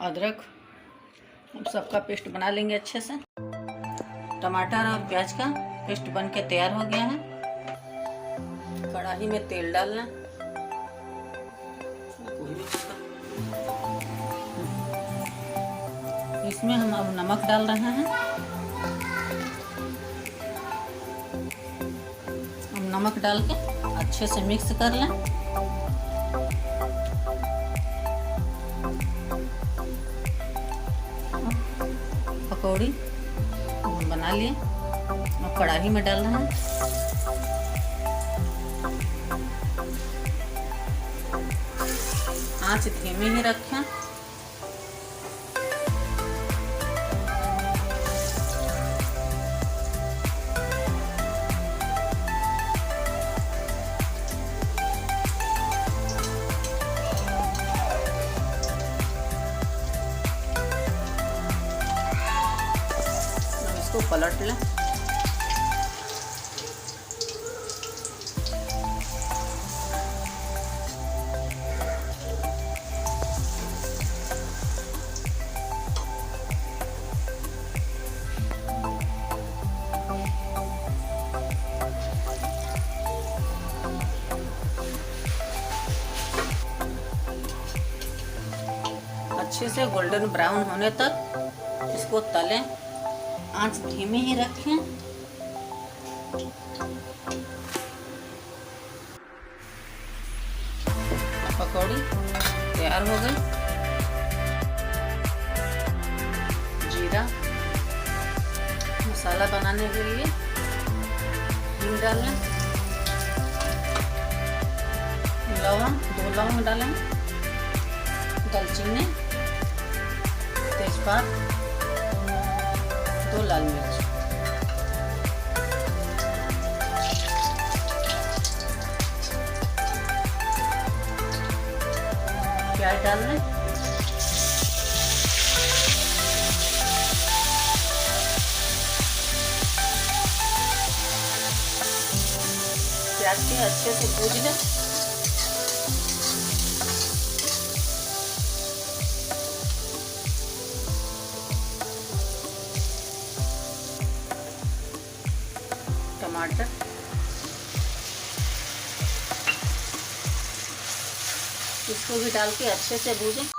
अदरक अब सबका पेस्ट बना लेंगे अच्छे से। टमाटर और प्याज का पेस्ट बन के तैयार हो गया है। कढ़ाई में तेल डालना, इसमें हम अब नमक डाल रहे हैं। अब नमक डाल के अच्छे से मिक्स कर लें। पकौड़ी बना लिए और कढ़ाई में डाल रहे हैं। आंच धीमी ही रखें। इसको पलट लें। अच्छे से गोल्डन ब्राउन होने तक इसको तलें। आंच धीमी ही रखें। पकौड़ी तैयार हो गई। जीरा मसाला बनाने के लिए हिंग डाल लें। लौंग 2 लौंग डालें। दालचीनी, तेजपात, 2 लाल मिर्च। प्याज डाल लें। प्याज के अच्छे से भून लें। टमाटर, इसको भी डाल के अच्छे से भूजें।